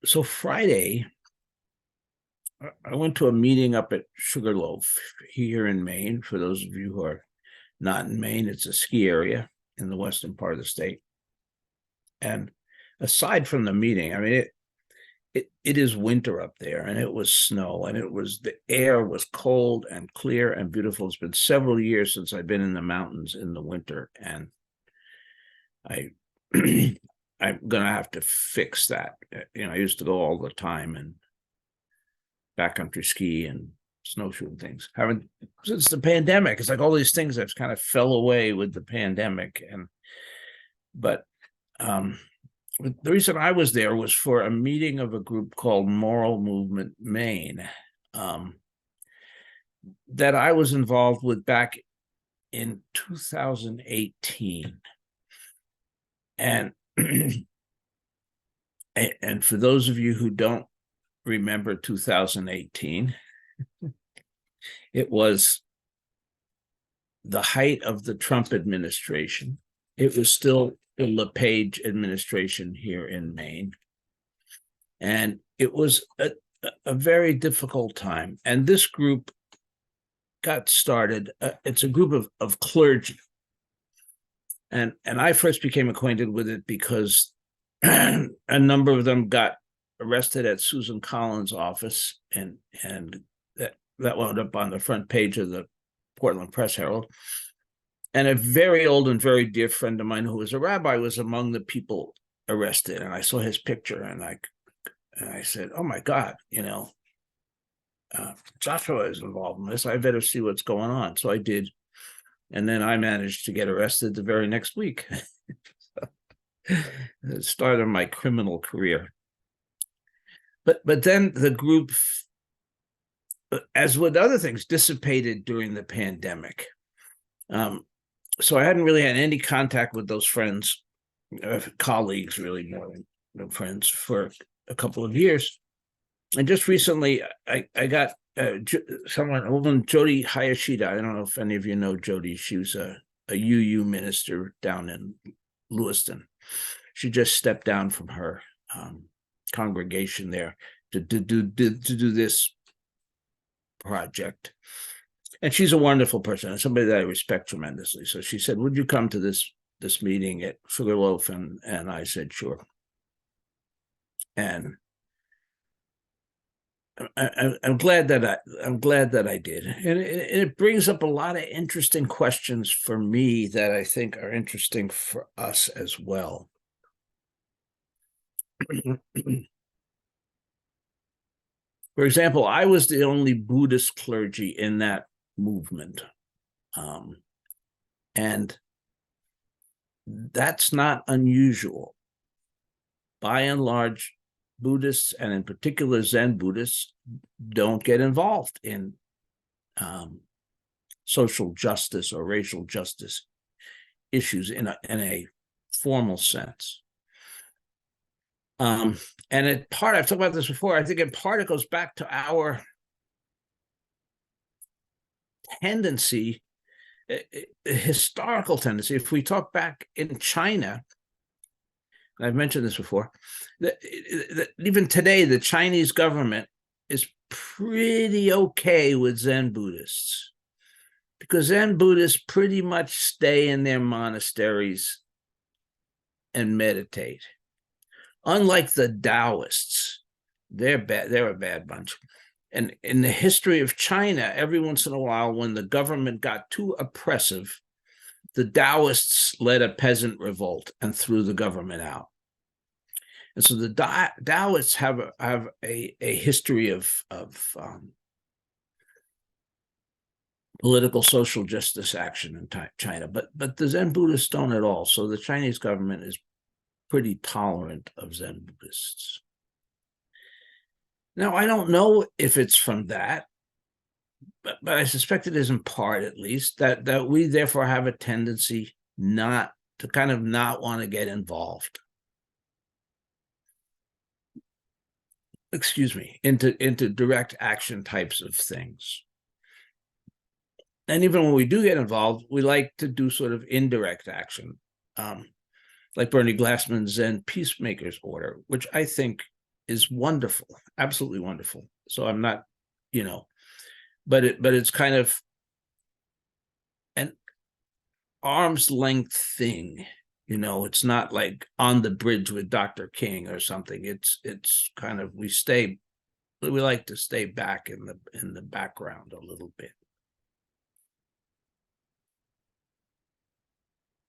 So Friday, I went to a meeting up at Sugarloaf here in Maine. For those of you who are not in Maine, it's a ski area in the western part of the state. And aside from the meeting, I mean, it is winter up there, and it was snow, and the air was cold and clear and beautiful. It's been several years since I've been in the mountains in the winter, and I I'm gonna have to fix that. I used to go all the time and backcountry ski and snowshoe and things. Haven't since the pandemic. It's like all these things that kind of fell away with the pandemic, but the reason I was there was for a meeting of a group called Moral Movement Maine, that I was involved with back in 2018. And and for those of you who don't remember 2018, it was the height of the Trump administration. It was still the LePage administration here in Maine. And it was a very difficult time. And this group got started. It's a group of clergy. And I first became acquainted with it because a number of them got arrested at Susan Collins' office, and that wound up on the front page of the Portland Press Herald. And a very old and very dear friend of mine who was a rabbi was among the people arrested. And I saw his picture, and I said, "Oh my God, Joshua is involved in this. I better see what's going on." So I did. And then I managed to get arrested the very next week. The start of my criminal career. But then the group, as with other things, dissipated during the pandemic. So I hadn't really had any contact with those friends, colleagues, really more than friends, for a couple of years. And just recently, I got a woman, Jody Hayashida. I don't know if any of you know Jody. She was a UU minister down in Lewiston. She just stepped down from her congregation there to do this project. And she's a wonderful person and somebody that I respect tremendously. So she said, "Would you come to this meeting at Sugarloaf?" And I said, "Sure." And I'm glad that I did, and it brings up a lot of interesting questions for me that I think are interesting for us as well. For example, I was the only Buddhist clergy in that movement, and that's not unusual. By and large, Buddhists, and in particular Zen Buddhists, don't get involved in social justice or racial justice issues in a formal sense. And I've talked about this before, I think in part it goes back to our tendency, historical tendency. If we talk back in China, I've mentioned this before, that even today, the Chinese government is pretty okay with Zen Buddhists, because Zen Buddhists pretty much stay in their monasteries and meditate. Unlike the Taoists, they're bad. They're a bad bunch. And in the history of China, every once in a while, when the government got too oppressive, the Taoists led a peasant revolt and threw the government out. And so the Taoists have a history of political social justice action in China, but the Zen Buddhists don't at all. So the Chinese government is pretty tolerant of Zen Buddhists. Now, I don't know if it's from that, but I suspect it is in part, at least, that we therefore have a tendency not want to get involved. Into direct action types of things. And even when we do get involved, we like to do sort of indirect action. like Bernie Glassman's Zen Peacemaker's Order, which I think is wonderful, absolutely wonderful. So I'm not, but it's kind of an arm's length thing. It's not like On the Bridge with Dr. King or something. It's kind of, we like to stay back in the background a little bit.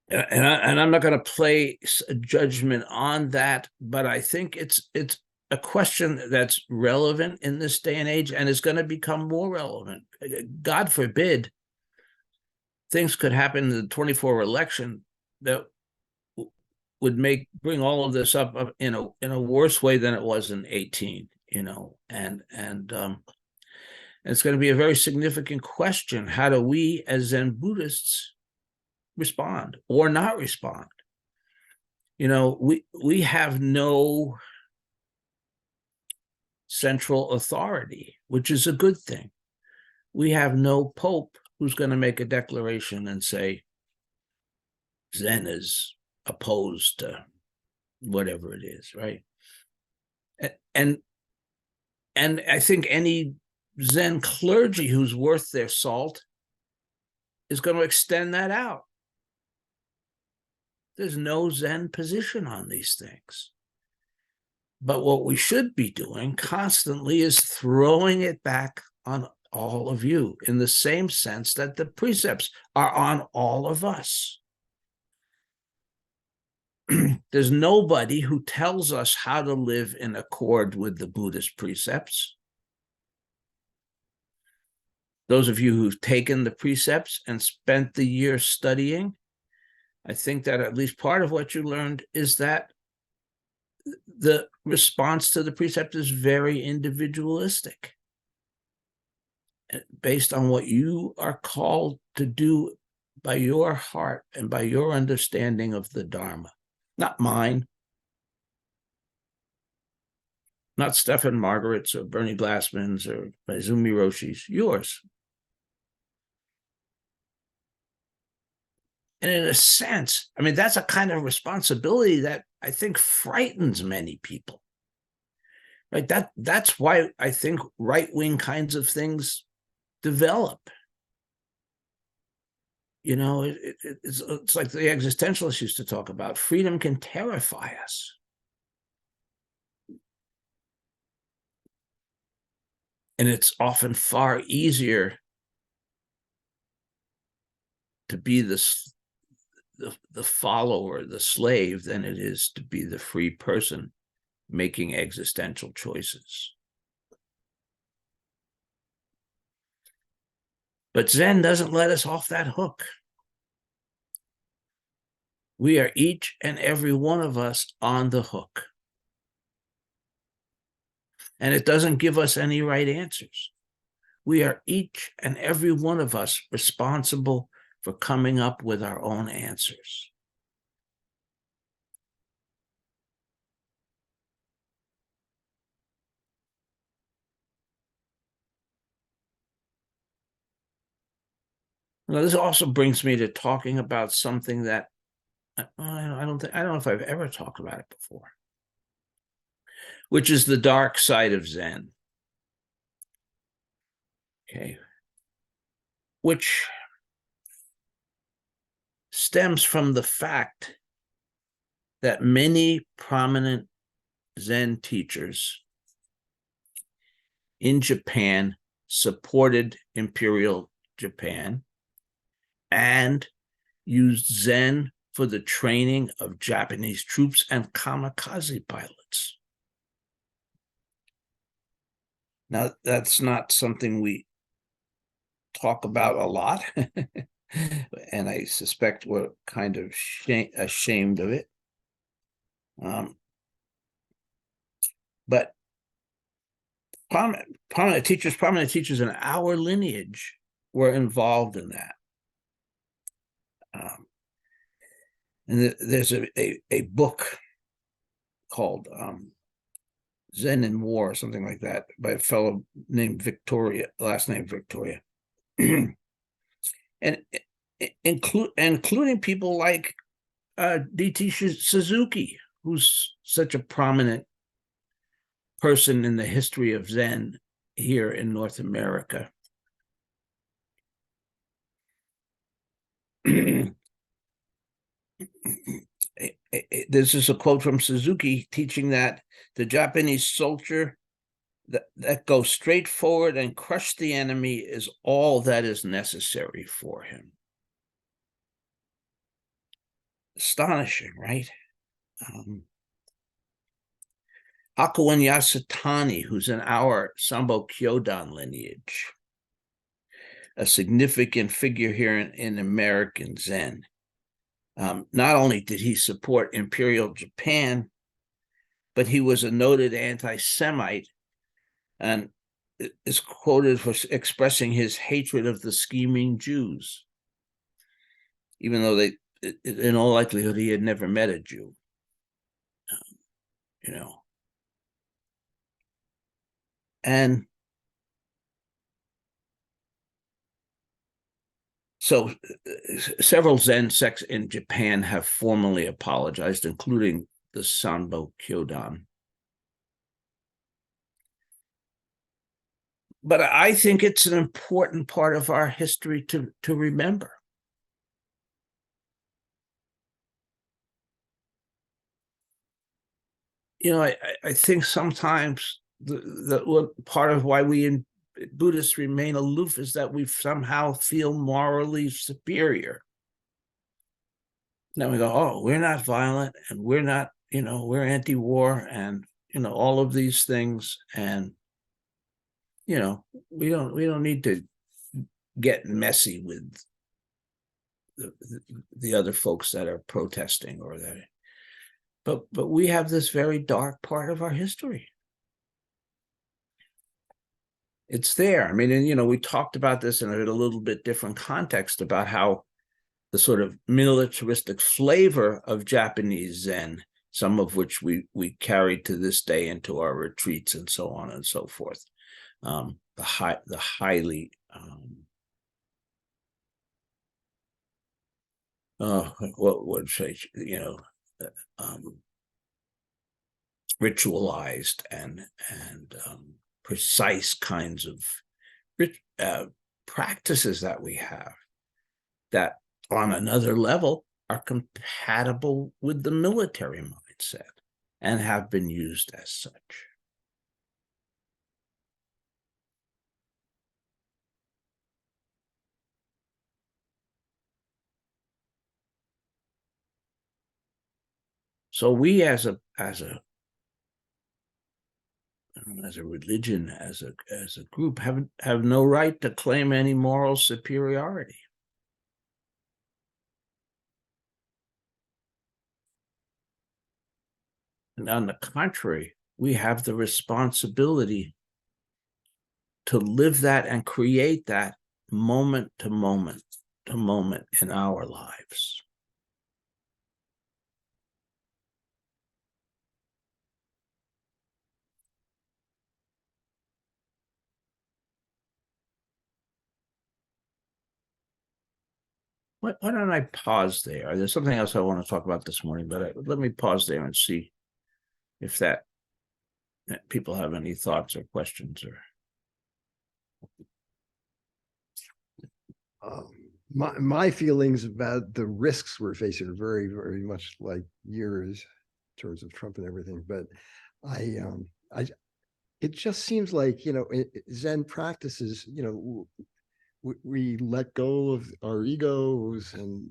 And I'm not going to play a judgment on that, but I think it's a question that's relevant in this day and age, and is going to become more relevant. God forbid things could happen in the 2024 election that would bring all of this up in a worse way than it was in 2018. And it's going to be a very significant question. How do we as Zen Buddhists respond or not respond? We have no central authority, which is a good thing. We have no pope who's going to make a declaration and say Zen is opposed to whatever it is, right? And I think any Zen clergy who's worth their salt is going to extend that out. There's no Zen position on these things. But what we should be doing constantly is throwing it back on all of you, in the same sense that the precepts are on all of us. There's nobody who tells us how to live in accord with the Buddhist precepts. Those of you who've taken the precepts and spent the year studying, I think that at least part of what you learned is that the response to the precept is very individualistic, based on what you are called to do by your heart and by your understanding of the Dharma. Not mine, not Stephen Margaret's or Bernie Glassman's or Izumi Roshi's, yours. And in a sense, I mean, that's a kind of responsibility that I think frightens many people. Right? That's why I think right-wing kinds of things develop. It's like the existentialists used to talk about. Freedom can terrify us. And it's often far easier to be the follower, the slave, than it is to be the free person making existential choices. But Zen doesn't let us off that hook. We are each and every one of us on the hook. And it doesn't give us any right answers. We are each and every one of us responsible for coming up with our own answers. Now, this also brings me to talking about something that I don't know if I've ever talked about it before, which is the dark side of Zen. Okay. Which stems from the fact that many prominent Zen teachers in Japan supported Imperial Japan and used Zen for the training of Japanese troops and kamikaze pilots. Now, that's not something we talk about a lot, and I suspect we're kind of ashamed of it. But prominent teachers in our lineage were involved in that. And there's a book called Zen in War, or something like that, by a fellow named Victoria, last name Victoria. And including people like D.T. Suzuki, who's such a prominent person in the history of Zen here in North America. This is a quote from Suzuki teaching that the Japanese soldier that goes straight forward and crush the enemy is all that is necessary for him. Astonishing, right? Hakuin Yasutani, who's in our Sambo Kyodan lineage, a significant figure here in American Zen. Not only did he support Imperial Japan, but he was a noted anti-Semite and is quoted for expressing his hatred of the scheming Jews, even though in all likelihood, he had never met a Jew. And so several Zen sects in Japan have formally apologized, including the Sanbo Kyodan. But I think it's an important part of our history to remember. I think sometimes the part of why we Buddhists remain aloof is that we somehow feel morally superior. Now we go, oh, we're not violent, and we're not, we're anti-war, and all of these things, and we don't need to get messy with the other folks that are protesting or that. But we have this very dark part of our history. It's there. I mean, and we talked about this in a little bit different context about how the sort of militaristic flavor of Japanese Zen, some of which we carried to this day into our retreats and so on and so forth. The highly what would say, ritualized and precise kinds of practices that we have that on another level are compatible with the military mindset and have been used as such. So we as a religion, as a group, have no right to claim any moral superiority. And on the contrary, we have the responsibility to live that and create that moment to moment to moment in our lives. Why don't I pause there? There's something else I want to talk about this morning, but let me pause there and see if that people have any thoughts or questions or. My feelings about the risks we're facing are very, very much like yours in terms of Trump and everything. But it just seems like, Zen practices, we let go of our egos and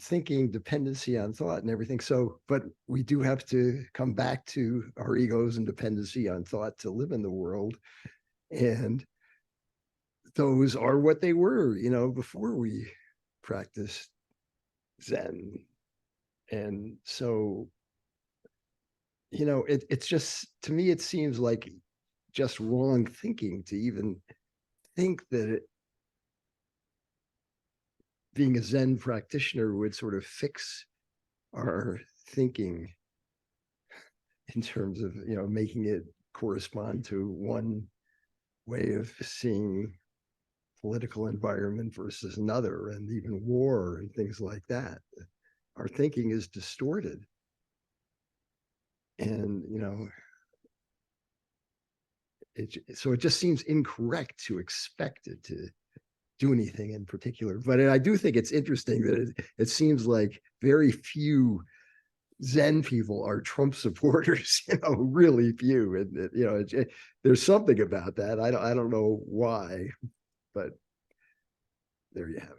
thinking dependency on thought and everything. So, but we do have to come back to our egos and dependency on thought to live in the world. And those are what they were, before we practiced Zen. And so, it's just, to me, it seems like just wrong thinking to even think that being a Zen practitioner would sort of fix our thinking in terms of, making it correspond to one way of seeing political environment versus another, and even war and things like that. Our thinking is distorted. And, so it just seems incorrect to expect it to do anything in particular. But I do think it's interesting that it seems like very few Zen people are Trump supporters, really few. And there's something about that. I don't know why, but there you have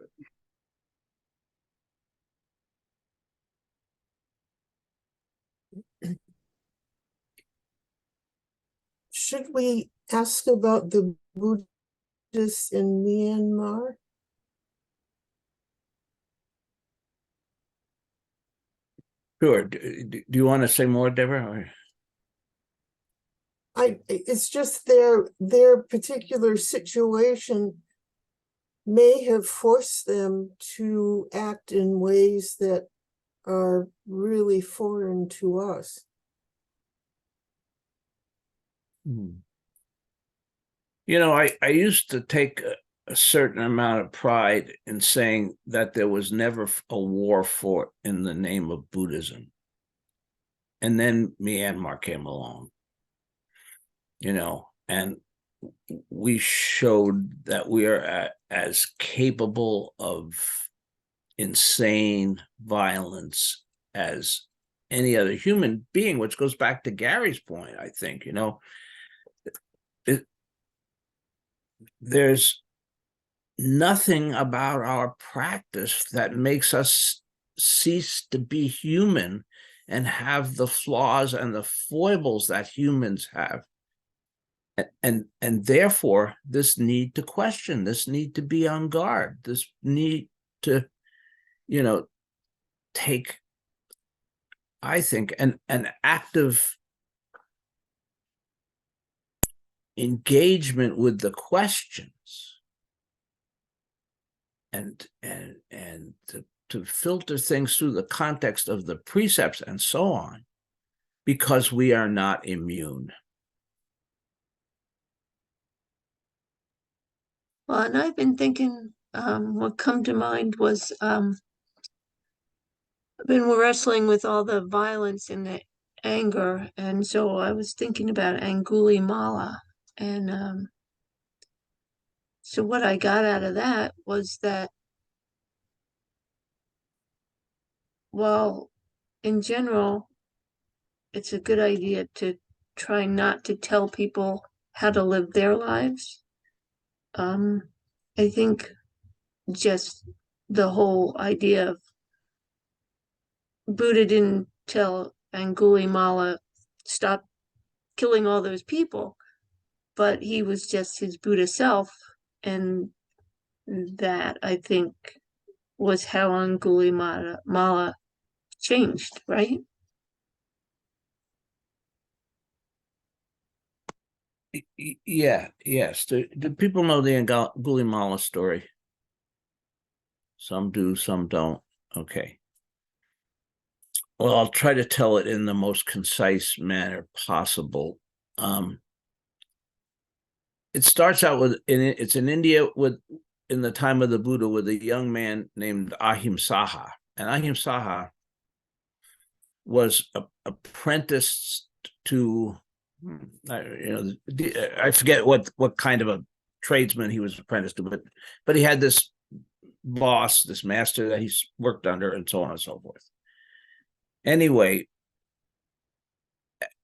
it. Should we ask about the Buddhists in Myanmar? Sure. Do you want to say more, Deborah? It's just their particular situation may have forced them to act in ways that are really foreign to us. I used to take a certain amount of pride in saying that there was never a war fought in the name of Buddhism. And then Myanmar came along, and we showed that we are as capable of insane violence as any other human being, which goes back to Gary's point, I think. There's nothing about our practice that makes us cease to be human and have the flaws and the foibles that humans have. And therefore, this need to question, this need to be on guard, this need to, take, I think, an active engagement with the questions and to filter things through the context of the precepts and so on, because we are not immune. Well, and I've been thinking, what come to mind was, I've been wrestling with all the violence and the anger, and so I was thinking about Angulimala, and so what I got out of that was that, well, in general, it's a good idea to try not to tell people how to live their lives. I think just the whole idea of Buddha didn't tell Angulimala stop killing all those people, but he was just his Buddha self, and that, I think, was how Angulimala changed, right? Yes. Do people know the Angulimala story? Some do, some don't. Okay. Well, I'll try to tell it in the most concise manner possible. It starts out it's in India in the time of the Buddha, with a young man named Ahimsaha. And Ahimsaha was apprenticed to, I forget what kind of a tradesman he was apprenticed to, but he had this boss, this master that he worked under, and so on and so forth. Anyway,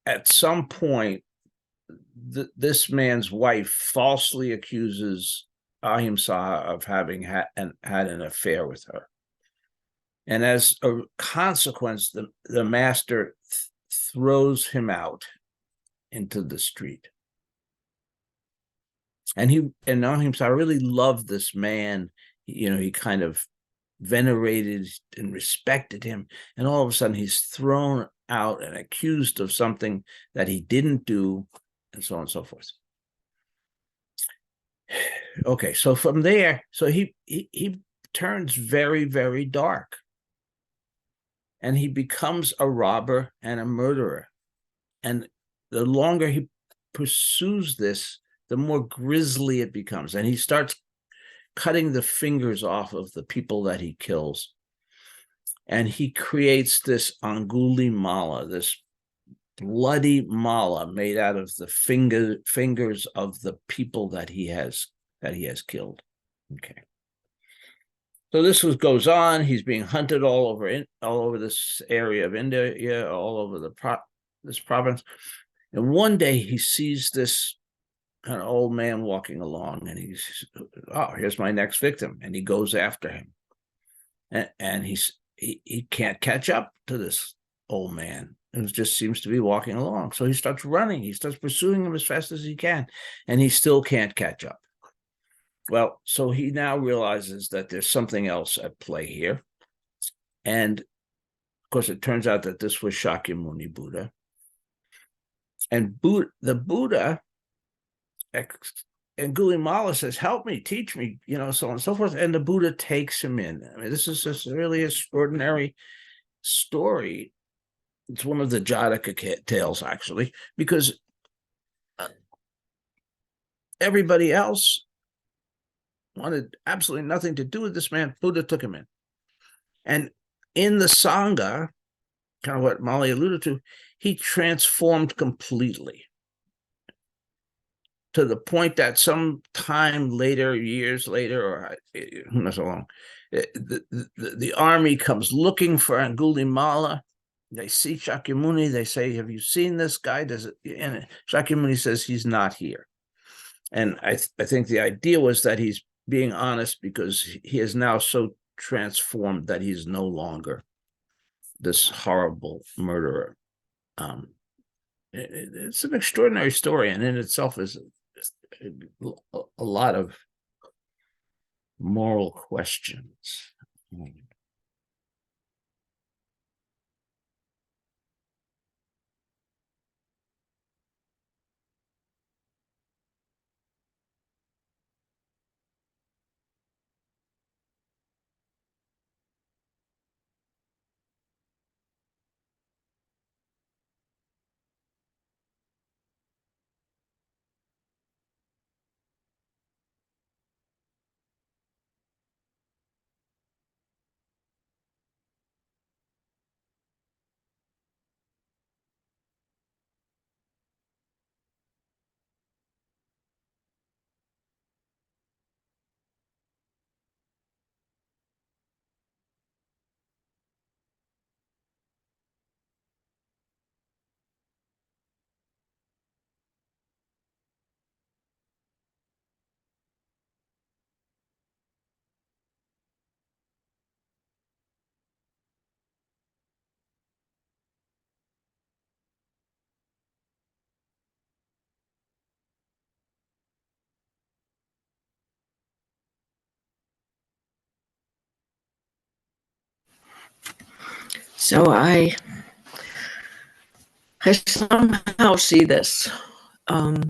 at some point, this man's wife falsely accuses Ahimsa of having had an affair with her. And as a consequence, the master throws him out into the street. And Ahimsa really loved this man. He kind of venerated and respected him. And all of a sudden, he's thrown out and accused of something that he didn't do, and so on and so forth. Okay, so from there, so he turns very, very dark. And he becomes a robber and a murderer. And the longer he pursues this, the more grisly it becomes. And he starts cutting the fingers off of the people that he kills. And he creates this Anguli Mala, this bloody mala made out of the fingers of the people that he has killed. Okay. So this goes on. He's being hunted all over this area of India, all over this province. And one day he sees this kind of old man walking along, and he's, oh, here's my next victim, and he goes after him. And he can't catch up to this old man. It just seems to be walking along. So he starts running. He starts pursuing him as fast as he can, and he still can't catch up. Well, so he now realizes that there's something else at play here. And of course, it turns out that this was Shakyamuni Buddha. And the Buddha, and Gulimala says, help me, teach me, so on and so forth. And the Buddha takes him in. I mean, this is just a really extraordinary story. It's one of the Jataka tales, actually, because everybody else wanted absolutely nothing to do with this man. Buddha took him in. And in the Sangha, kind of what Molly alluded to, he transformed completely, to the point that some time later, years later, or who knows how long, the army comes looking for Angulimala. They see Shakyamuni. They say, have you seen this guy? And Shakyamuni says he's not here. And I think the idea was that he's being honest because he is now so transformed that he's no longer this horrible murderer. It's an extraordinary story, and in itself is a lot of moral questions. So I somehow see this. Let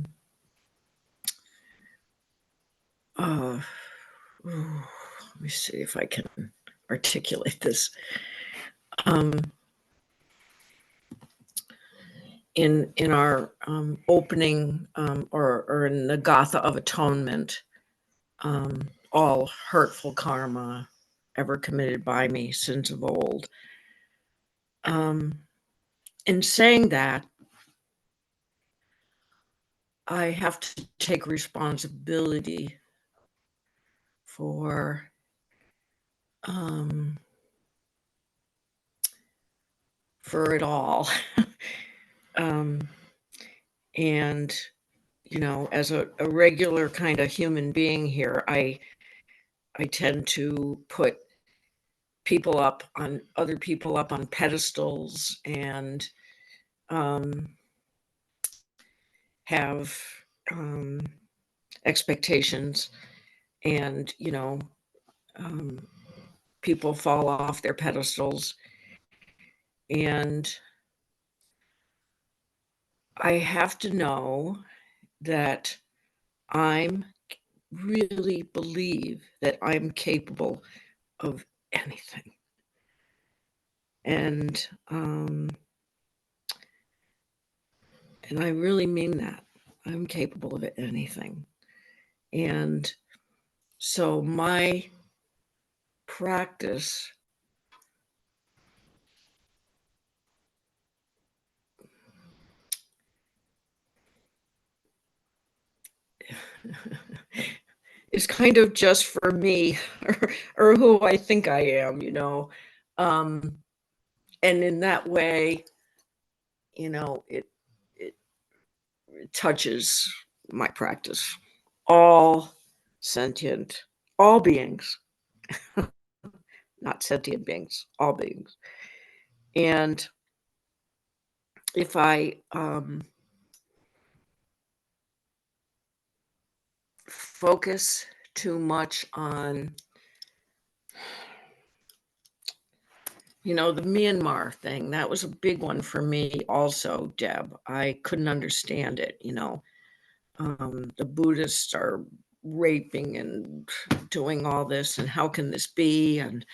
me see if I can articulate this. In our opening, or in the Gatha of Atonement, all hurtful karma ever committed by me, sins of old. In saying that, I have to take responsibility for it all. And, as a regular kind of human being here, I tend to put other people up on pedestals, and have expectations, and people fall off their pedestals, and I have to know that I'm really believe that I'm capable of anything. And I really mean that. I'm capable of anything. And So my practice is kind of just for me or who I think I am, you know. Um, and in that way, you know, it touches my practice. All sentient, all beings, not sentient beings, all beings. And if I focus too much on, you know, the Myanmar thing, that was a big one for me also, Deb. I couldn't understand it, you know. The Buddhists are raping and doing all this, and how can this be, and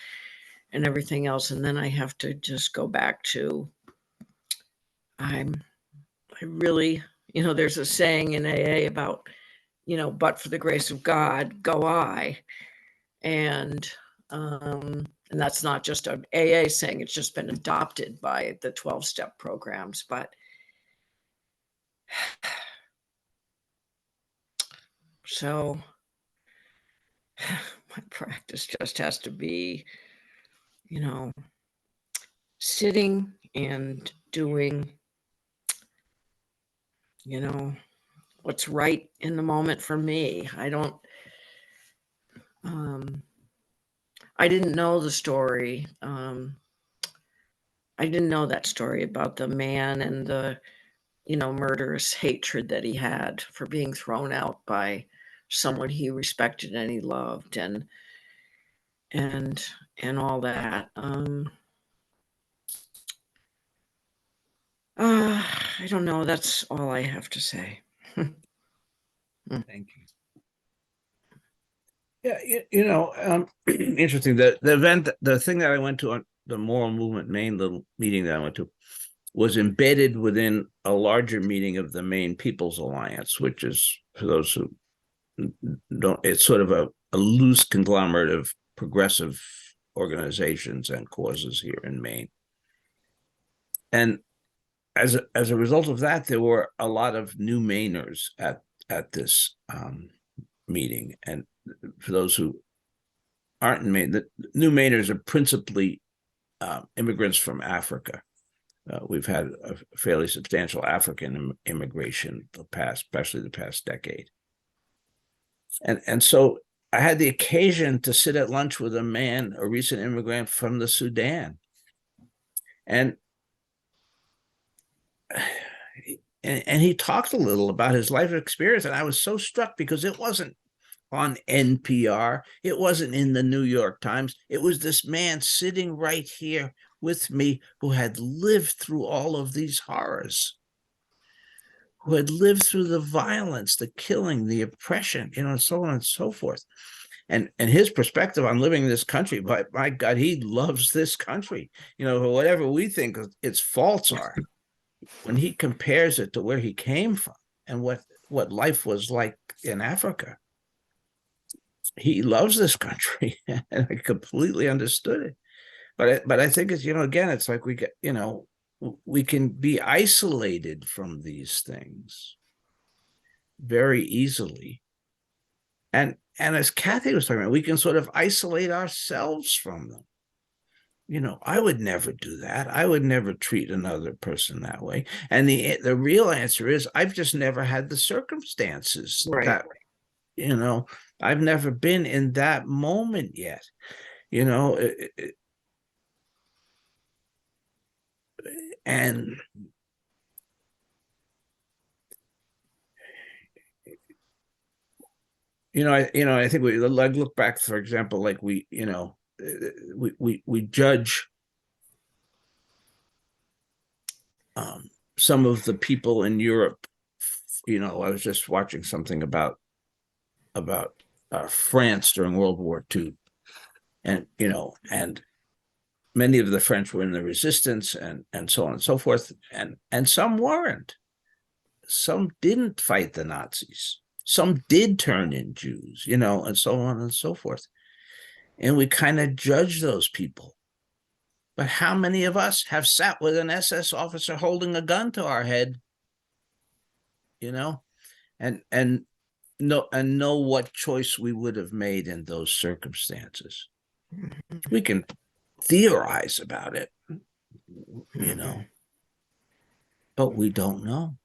everything else. And then I have to just go back to, I really, you know, there's a saying in AA about, you know, but for the grace of God, go I. And that's not just an AA saying, it's just been adopted by the 12-step programs. But so my practice just has to be, you know, sitting and doing, you know, what's right in the moment for me. I didn't know the story. I didn't know that story about the man and the, you know, murderous hatred that he had for being thrown out by someone he respected and he loved, and all that. I don't know. That's all I have to say. Thank you. Yeah, you know, interesting. The event, the thing that I went to on the Moral Movement Maine little meeting that I went to was embedded within a larger meeting of the Maine People's Alliance, which is, for those who don't, it's sort of a loose conglomerate of progressive organizations and causes here in Maine. And as a result of that, there were a lot of new Mainers at this meeting. And for those who aren't in Maine, the new Mainers are principally immigrants from Africa. We've had a fairly substantial African immigration especially the past decade. And so I had the occasion to sit at lunch with a recent immigrant from the Sudan. And he talked a little about his life experience. And I was so struck because it wasn't on NPR. It wasn't in the New York Times. It was this man sitting right here with me who had lived through all of these horrors, who had lived through the violence, the killing, the oppression, you know, and so on and so forth. And his perspective on living in this country, but my God, he loves this country, you know, whatever we think its faults are. When he compares it to where he came from and what life was like in Africa, he loves this country, and I completely understood it. But I think it's, you know, again, it's like we get, you know, we can be isolated from these things very easily. And as Kathy was talking about, we can sort of isolate ourselves from them. You know, I would never do that. I would never treat another person that way. And the real answer is I've just never had the circumstances that, you know, I've never been in that moment yet. You know, and I think we like look back, for example, like we judge some of the people in Europe. You know, I was just watching something about France during World War II, and you know, and many of the French were in the resistance, and so on and so forth, and some weren't. Some didn't fight the Nazis. Some did turn in Jews, you know, and so on and so forth. And we kind of judge those people. But how many of us have sat with an SS officer holding a gun to our head, you know, and know what choice we would have made in those circumstances? We can theorize about it, you know, but we don't know.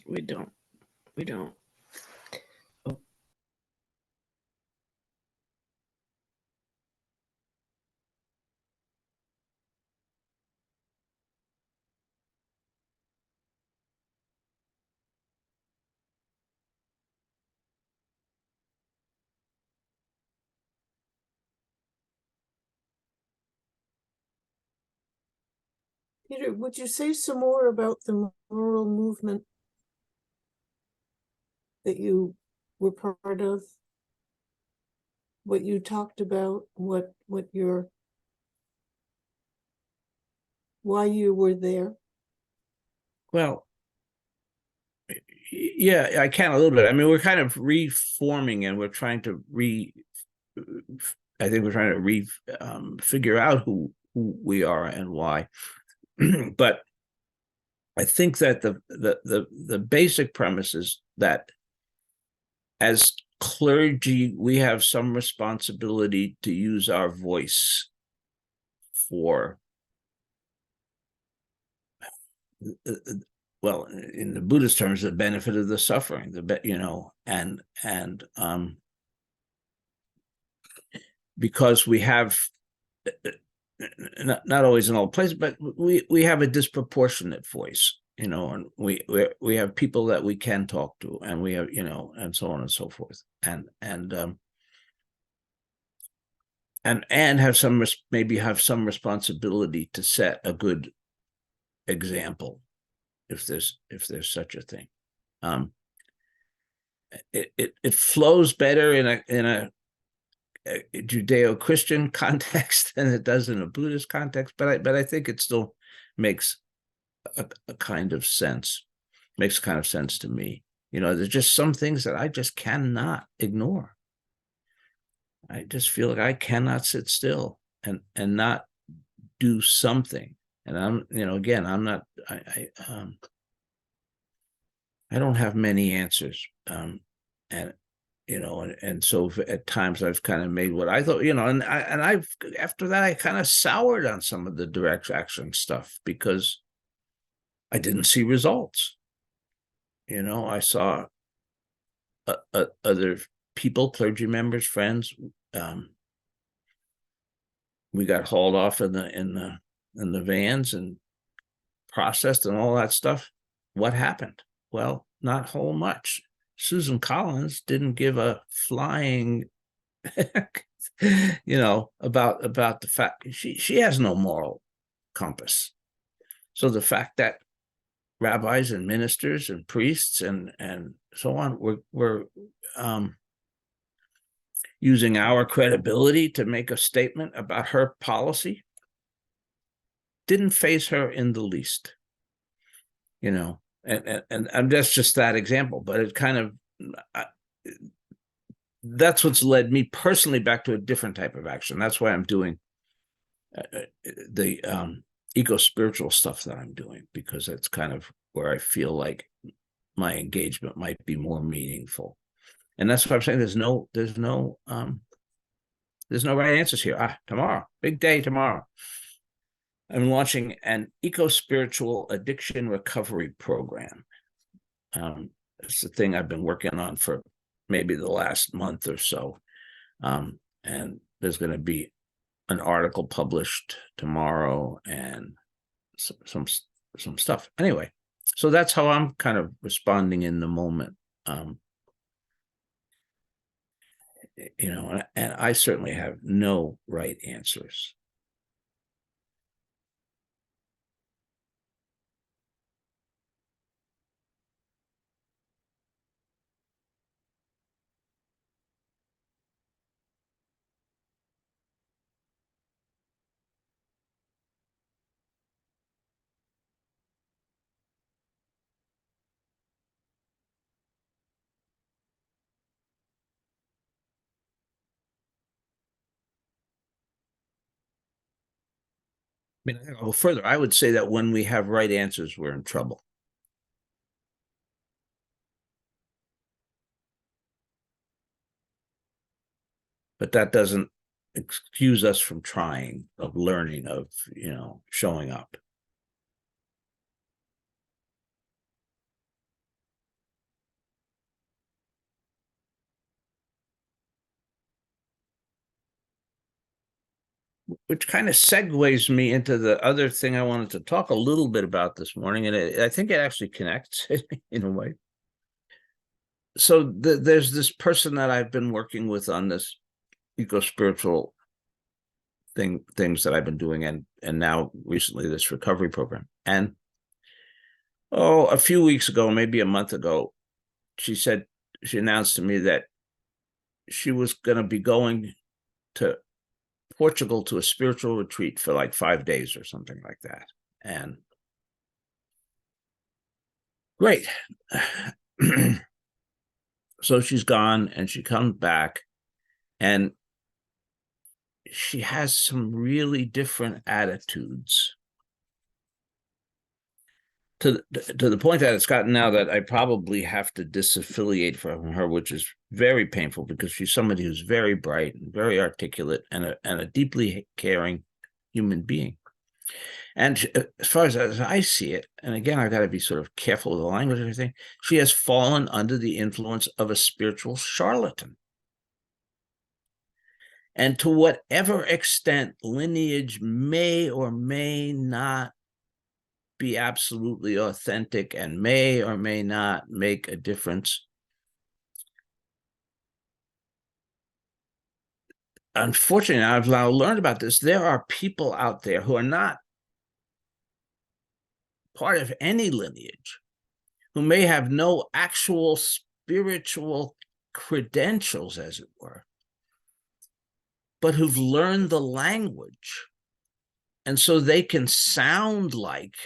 We don't. We don't. Peter, would you say some more about the rural movement that you were part of? What you talked about, what your, why you were there? Well, yeah, I can a little bit. I mean, we're kind of reforming, and we're trying to I think we're trying to figure out who we are and why. But I think that the basic premise is that as clergy, we have some responsibility to use our voice for, well, in the Buddhist terms, the benefit of the suffering, you know, and because we have, not always in all places, but we have a disproportionate voice, you know, and we have people that we can talk to, and we have, you know, and so on and so forth, and have some maybe have some responsibility to set a good example, if there's such a thing. It flows better in a Judeo-Christian context than it does in a Buddhist context, but I think it still makes a kind of sense. Makes kind of sense to me. You know, there's just some things that I just cannot ignore. I just feel like I cannot sit still and not do something. And I'm, you know, again, I'm not, I don't have many answers. And you know, and so at times I've kind of made what I thought, you know, and I've, after that, I kind of soured on some of the direct action stuff because I didn't see results. You know, I saw other people, clergy members, friends. We got hauled off in the vans and processed and all that stuff. What happened? Well, not whole much. Susan Collins didn't give a flying, you know, about the fact she has no moral compass. So the fact that rabbis and ministers and priests and so on were using our credibility to make a statement about her policy didn't faze her in the least, you know, and that's just that example, but it kind of, that's what's led me personally back to a different type of action. That's why I'm doing the eco-spiritual stuff that I'm doing, because that's kind of where I feel like my engagement might be more meaningful. And that's what I'm saying. There's no right answers here. Tomorrow, big day tomorrow. I'm launching an eco-spiritual addiction recovery program. It's the thing I've been working on for maybe the last month or so. And there's going to be an article published tomorrow and some stuff. Anyway, so that's how I'm kind of responding in the moment. You know, and I certainly have no right answers. mean, I'll go further. I would say that when we have right answers, we're in trouble. But that doesn't excuse us from trying, of learning, of, showing up. Which kind of segues me into the other thing I wanted to talk a little bit about this morning, and I think it actually connects in a way. So there's this person that I've been working with on this eco-spiritual things that I've been doing, and now recently this recovery program. And a few weeks ago, maybe a month ago, she announced to me that she was going to be going to Portugal to a spiritual retreat for like 5 days or something like that. And great. So she's gone and she comes back, and she has some really different attitudes, to the point that it's gotten now that I probably have to disaffiliate from her, which is very painful, because she's somebody who's very bright and very articulate and a deeply caring human being. And as far as I see it, and again, I've got to be sort of careful with the language and everything, she has fallen under the influence of a spiritual charlatan. And to whatever extent lineage may or may not be absolutely authentic and may or may not make a difference, unfortunately, I've now learned about this. There are people out there who are not part of any lineage, who may have no actual spiritual credentials, as it were, but who've learned the language. And so they can sound like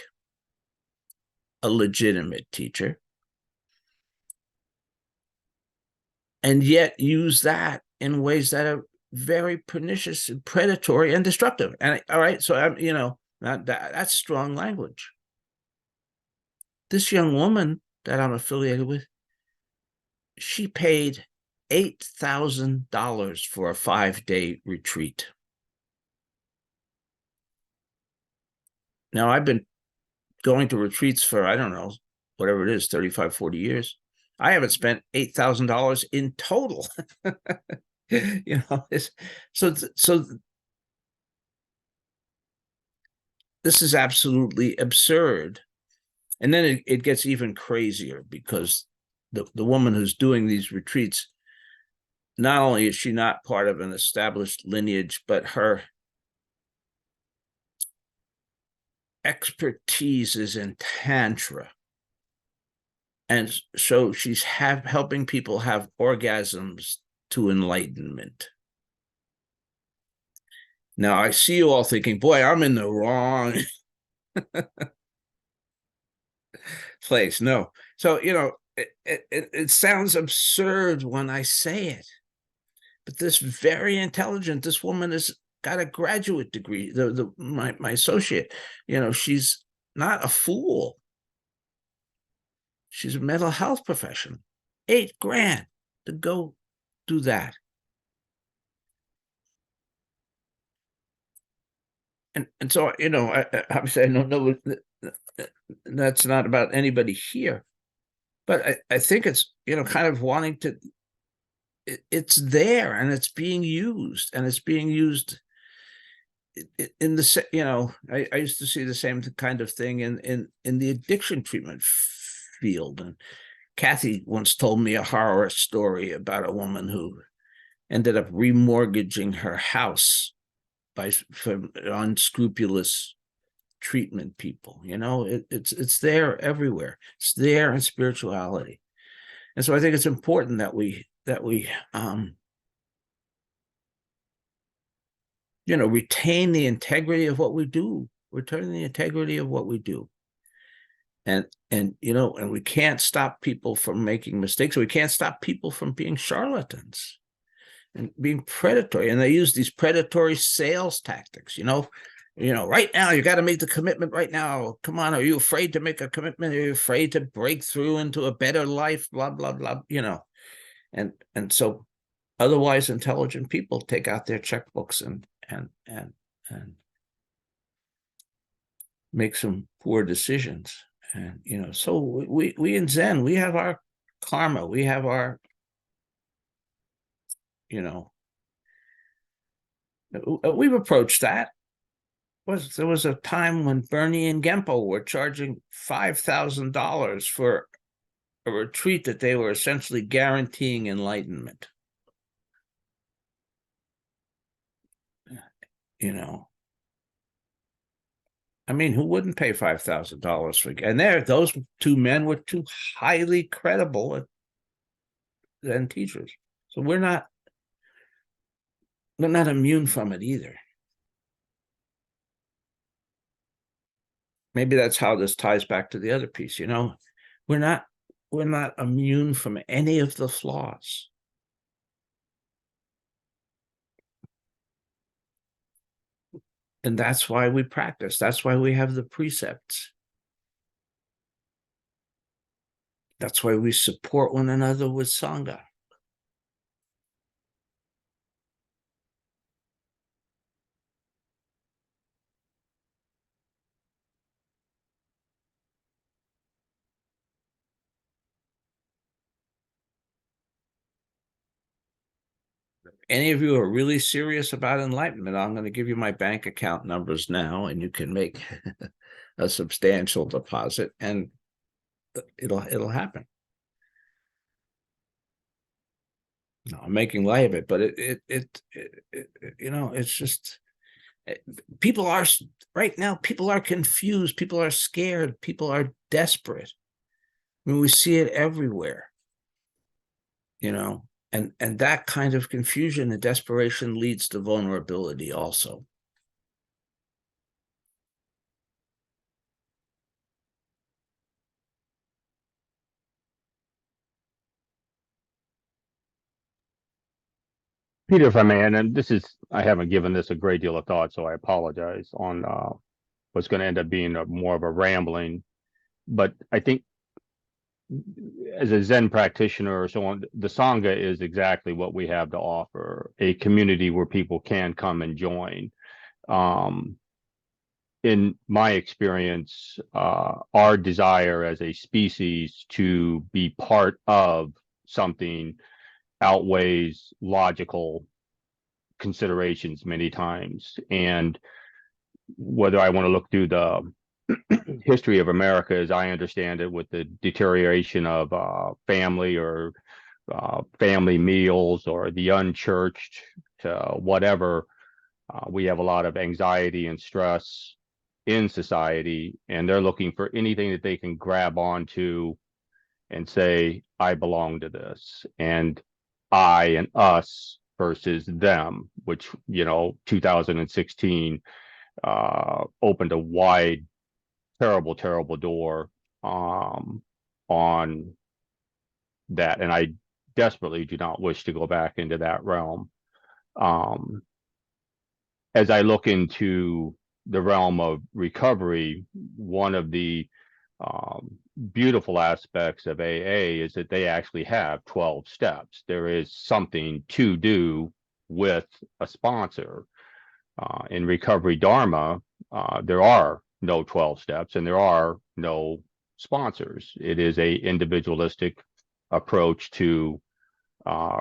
a legitimate teacher, and yet use that in ways that are very pernicious and predatory and destructive. And all right, so I'm, that's strong language. This young woman that I'm affiliated with, she paid $8,000 for a 5-day retreat. Now, I've been going to retreats for, I don't know, whatever it is, 35, 40 years. I haven't spent $8,000 in total. So this is absolutely absurd. And then it gets even crazier, because the woman who's doing these retreats, not only is she not part of an established lineage, but her expertise is in Tantra. And so she's helping people have orgasms to enlightenment. Now, I see you all thinking, boy, I'm in the wrong place. No. So, it sounds absurd when I say it, but this woman has got a graduate degree, my associate, she's not a fool. She's a mental health professional. $8,000 to go do that. And so, obviously I don't know, that's not about anybody here, but I think it's, kind of wanting to, it's there and it's being used, and it's being used in the, I used to see the same kind of thing in the addiction treatment field. And Kathy once told me a horror story about a woman who ended up remortgaging her house for unscrupulous treatment people. It's there everywhere. It's there in spirituality. And so I think it's important that we retain the integrity of what we do, And we can't stop people from making mistakes. We can't stop people from being charlatans and being predatory. And they use these predatory sales tactics. right now, you got to make the commitment right now. Come on, are you afraid to make a commitment? Are you afraid to break through into a better life? Blah, blah, blah, And so otherwise intelligent people take out their checkbooks and make some poor decisions. And, so we in Zen, we have our karma, we have our, we've approached that. There was a time when Bernie and Gempo were charging $5,000 for a retreat that they were essentially guaranteeing enlightenment. I mean, who wouldn't pay $5,000 for? And those two men were two highly credible Zen teachers. So we're not immune from it either. Maybe that's how this ties back to the other piece. We're not immune from any of the flaws. And that's why we practice. That's why we have the precepts. That's why we support one another with Sangha. Any of you are really serious about enlightenment, I'm going to give you my bank account numbers now, and you can make a substantial deposit, and it'll happen. No, I'm making light of it, but it's just people are right now. People are confused. People are scared. People are desperate. I mean, we see it everywhere. And that kind of confusion and desperation leads to vulnerability also. Peter, if I may, and I haven't given this a great deal of thought, so I apologize on what's going to end up being more of a rambling. But I think as a Zen practitioner or so on, the Sangha is exactly what we have to offer, a community where people can come and join. In my experience, our desire as a species to be part of something outweighs logical considerations many times. And whether I want to look through the history of America as I understand it, with the deterioration of family or family meals or the unchurched to whatever, we have a lot of anxiety and stress in society, and they're looking for anything that they can grab onto and say, I belong to this, and I and us versus them, which 2016 opened a wide, terrible door on that, and I desperately do not wish to go back into that realm. As I look into the realm of recovery, one of the beautiful aspects of AA is that they actually have 12 steps. There is something to do with a sponsor. In Recovery Dharma, there are no 12 steps and there are no sponsors. It is a individualistic approach to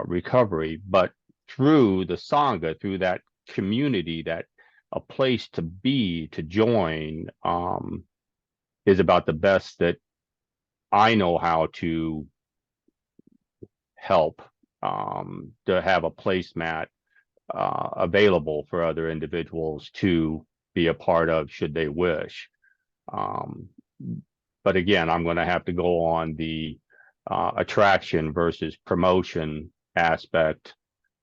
recovery, but through the Sangha, through that community, that a place to be, to join, is about the best that I know how to help, to have a placemat available for other individuals to be a part of should they wish. But again, I'm going to have to go on the attraction versus promotion aspect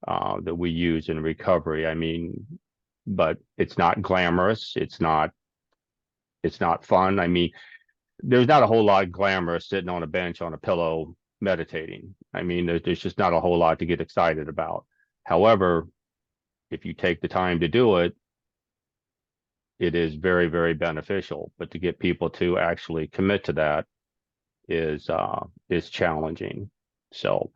that we use in recovery. I mean, but it's not glamorous. It's not fun. I mean, there's not a whole lot glamorous sitting on a bench on a pillow meditating. I mean, there's just not a whole lot to get excited about. However, if you take the time to do it, it is very, very beneficial. But to get people to actually commit to that is challenging. So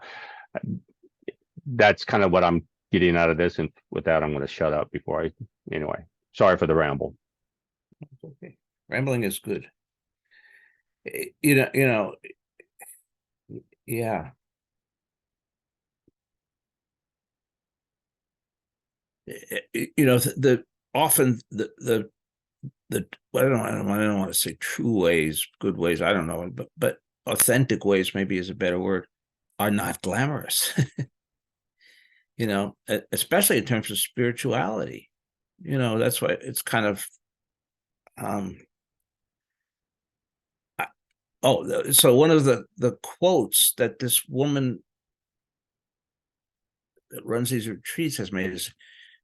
that's kind of what I'm getting out of this. And with that, I'm going to shut up before I, anyway, sorry for the ramble. Okay. Rambling is good. Yeah. The often the I don't want to say true ways, good ways, I don't know, but authentic ways maybe is a better word, are not glamorous. Especially in terms of spirituality. That's why it's kind of so one of the quotes that this woman that runs these retreats has made is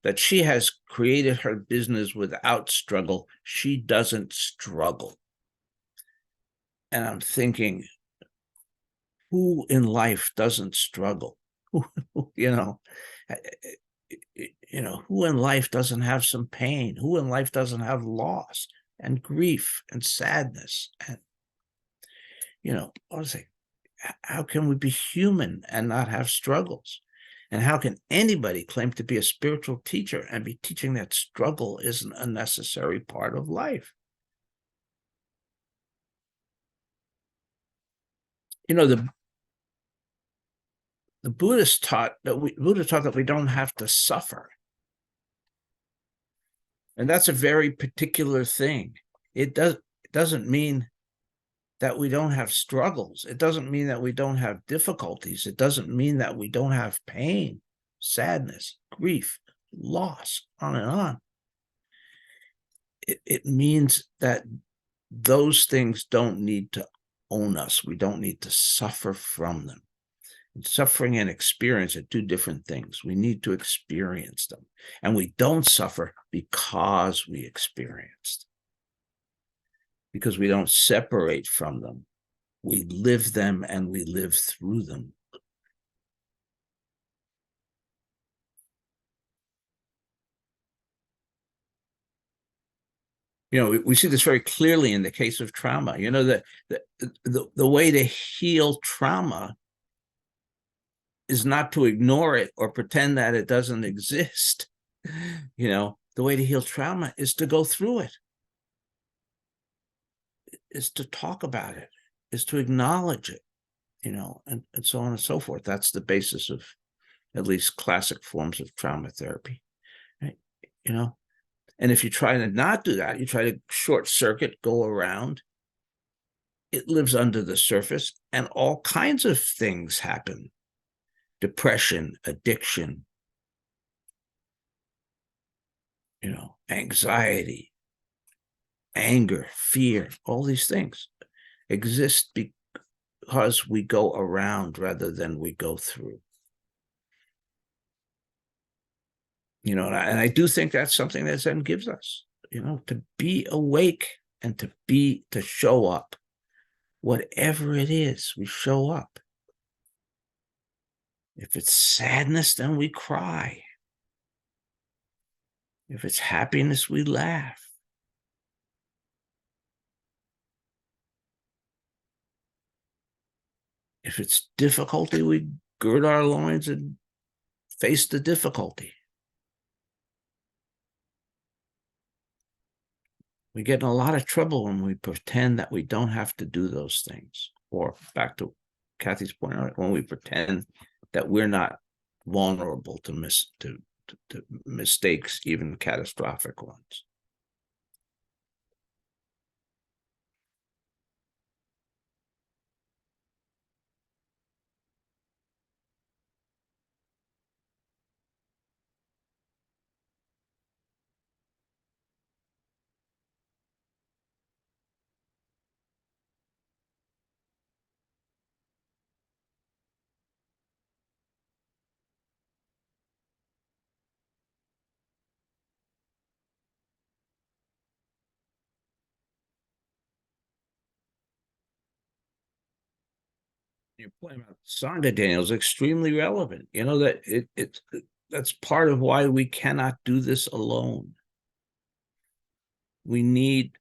that she has created her business without struggle. She doesn't struggle. And I'm thinking, who in life doesn't struggle? Who in life doesn't have some pain? Who in life doesn't have loss and grief and sadness? And, honestly, how can we be human and not have struggles? And how can anybody claim to be a spiritual teacher and be teaching that struggle isn't a necessary part of life? The Buddha taught that we don't have to suffer. And that's a very particular thing. It doesn't mean that we don't have struggles. It doesn't mean that we don't have difficulties. It doesn't mean that we don't have pain, sadness, grief, loss, on and on. It means that those things don't need to own us. We don't need to suffer from them. Suffering and experience are two different things. We need to experience them. And we don't suffer because we experienced. Because we don't separate from them. We live them and we live through them. We see this very clearly in the case of trauma. The way to heal trauma is not to ignore it or pretend that it doesn't exist. The way to heal trauma is to go through it, is to talk about it, is to acknowledge it, and so on and so forth. That's the basis of at least classic forms of trauma therapy, right? And if you try to not do that, you try to short circuit, go around, it lives under the surface and all kinds of things happen. Depression, addiction, anxiety, anger, fear, all these things exist because we go around rather than we go through. And I do think that's something that Zen gives us, to be awake and to show up. Whatever it is, we show up. If it's sadness, then we cry. If it's happiness, we laugh. If it's difficulty, we gird our loins and face the difficulty. We get in a lot of trouble when we pretend that we don't have to do those things. Or back to Kathy's point, when we pretend that we're not vulnerable to mistakes, even catastrophic ones. Your point about Sangha, Daniel, is extremely relevant. That that's part of why we cannot do this alone. We need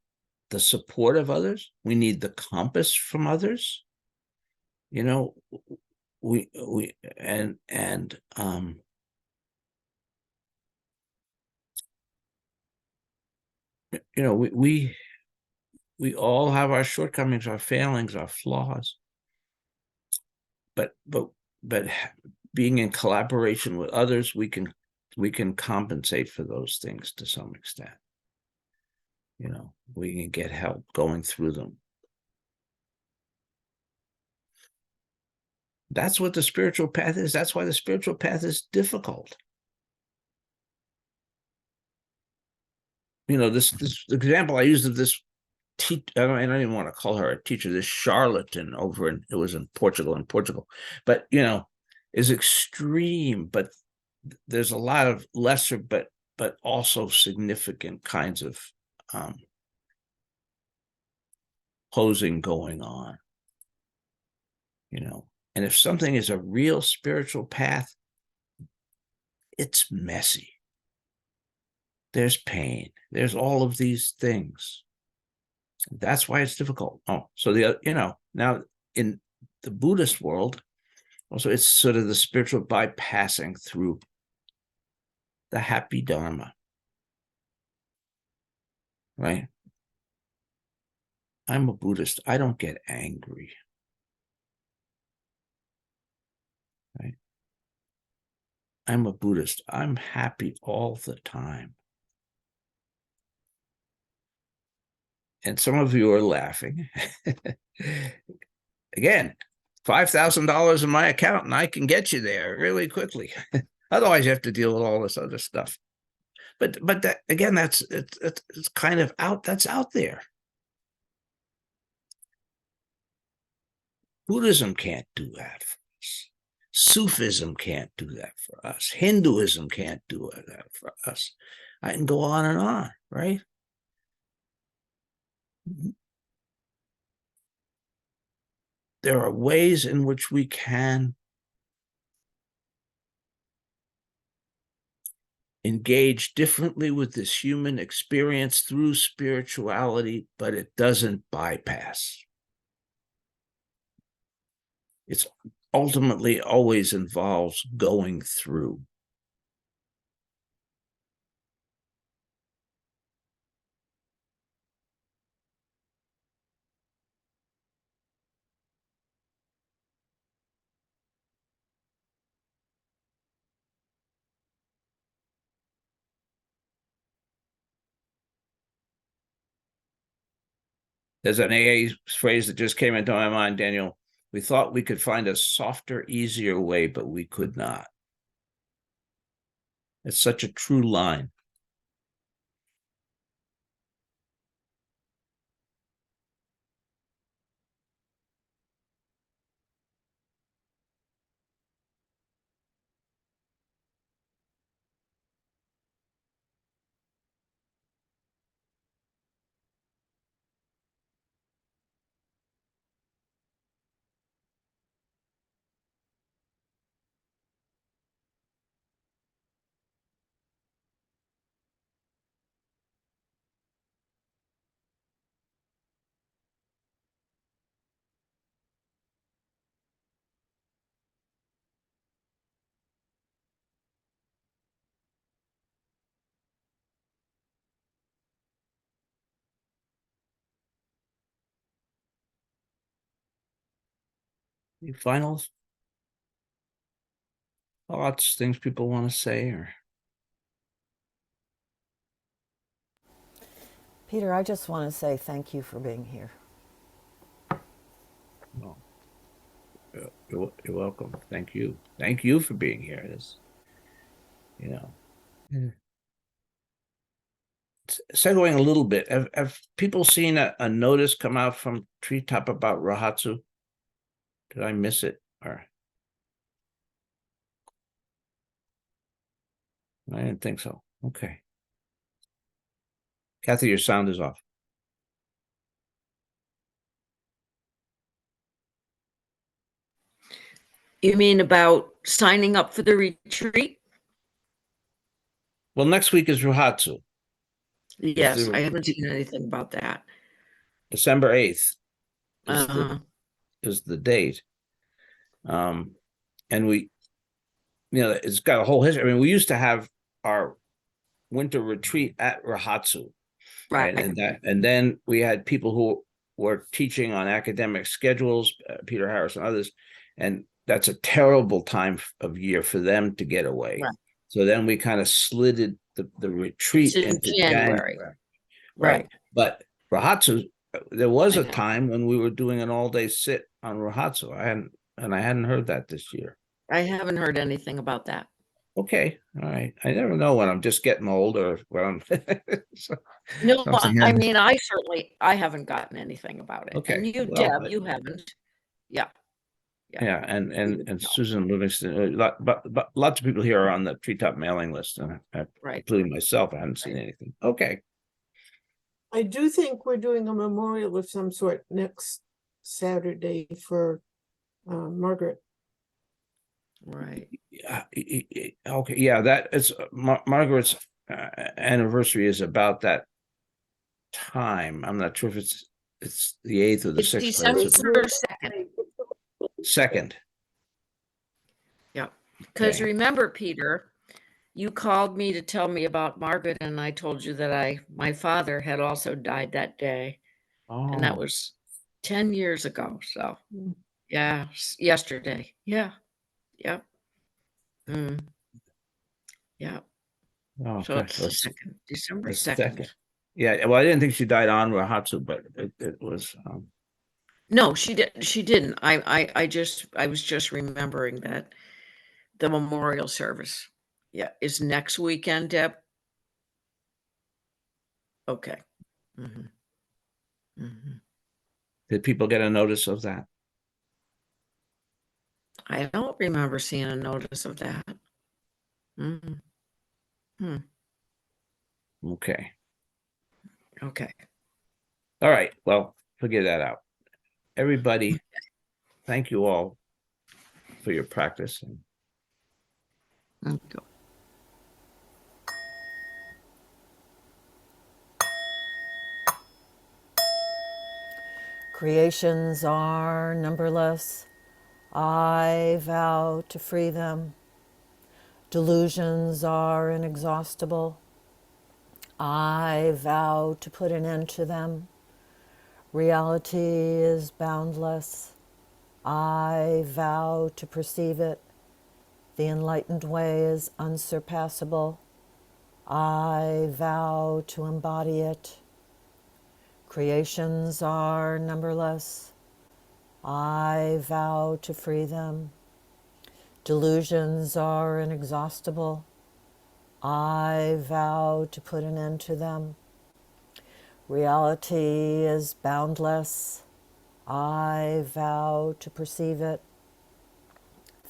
the support of others. We need the compass from others. You know, we you know, we all have our shortcomings, our failings, our flaws. But being in collaboration with others, we can compensate for those things to some extent. You know, we can get help going through them. That's what the spiritual path is. That's why the spiritual path is difficult. You know, this example I used of this I don't even want to call her a teacher, this charlatan it was in Portugal, but, you know, is extreme, but there's a lot of lesser, but also significant kinds of posing going on, you know. And if something is a real spiritual path, it's messy. There's pain. There's all of these things. That's why it's difficult. Oh, so you know, now in the Buddhist world, also it's sort of the spiritual bypassing through the happy Dharma, right? I'm a Buddhist. I don't get angry, right? I'm a Buddhist. I'm happy all the time. And some of you are laughing. Again, $5,000 in my account and I can get you there really quickly. Otherwise, you have to deal with all this other stuff. But that, again, it's kind of that's out there. Buddhism can't do that for us. Sufism can't do that for us. Hinduism can't do that for us. I can go on and on, right? There are ways in which we can engage differently with this human experience through spirituality, but it doesn't bypass. It's ultimately always involves going through. There's an AA phrase that just came into my mind, Daniel. We thought we could find a softer, easier way, but we could not. It's such a true line. Any final thoughts, things people want to say, or? Peter, I just want to say thank you for being here. Well, you're welcome. Thank you. Thank you for being here. This, you know. Segueing a little bit, have people seen a notice come out from Treetop about Rahatsu? Did I miss it? Or I didn't think so. Okay. Kathy, your sound is off. You mean about signing up for the retreat? Well, next week is Rahatsu. Yes, the- I haven't seen anything about that. December 8th Uh-huh. is the date. And we, it's got a whole history. I mean, we used to have our winter retreat at Rahatsu, right? And then we had people who were teaching on academic schedules, Peter Harris and others, and that's a terrible time of year for them to get away. Right. So then we kind of slid the retreat It's in into January. January. Right. But Rahatsu, there was I a know. time when we were doing an all-day sit on Rahatsu. I hadn't heard that this year. I haven't heard anything about that. Okay, all right. I never know when I'm just getting old or when I'm so, No, something I happened. mean, I haven't gotten anything about it. Okay, And you, well, Deb, you haven't. Yeah. yeah, and Susan Livingston, but lots of people here are on the treetop mailing list, and Right. including myself, I haven't seen anything. Okay, I do think we're doing a memorial of some sort next Saturday for Margaret. Right. yeah, okay, yeah, that is Margaret's anniversary is about that time. I'm not sure if it's the 8th or the It's 6th. December but 2nd. it's 2nd. Yeah. Because Okay. remember, Peter, you called me to tell me about Margaret, and I told you that my father had also died that day. And that Oh, was 10 years ago. So Mm. yeah, yesterday. Yeah. Yep. Yeah. So okay. it's the second, December The 2nd. 2nd. Yeah, well, I didn't think she died on Rahatsu, but it was No, she didn't. I was just remembering that the memorial service, yeah, is next weekend, Deb. Okay. hmm did people get a notice of that? I don't remember seeing a notice of that. Mhm. Okay. Okay. All right. Well, figure that out. Everybody, thank you all for your practice. Okay. Creations are numberless. I vow to free them. Delusions are inexhaustible. I vow to put an end to them. Reality is boundless. I vow to perceive it. The enlightened way is unsurpassable. I vow to embody it. Creations are numberless. I vow to free them. Delusions are inexhaustible. I vow to put an end to them. Reality is boundless. I vow to perceive it.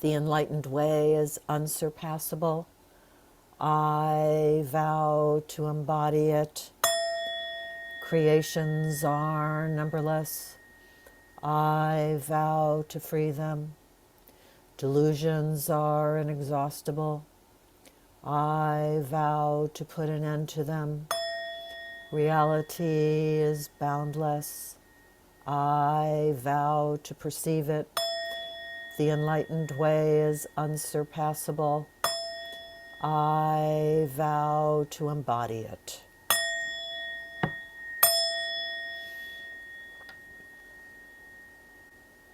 The enlightened way is unsurpassable. I vow to embody it. Creations are numberless. I vow to free them. Delusions are inexhaustible. I vow to put an end to them. Reality is boundless. I vow to perceive it. The enlightened way is unsurpassable. I vow to embody it.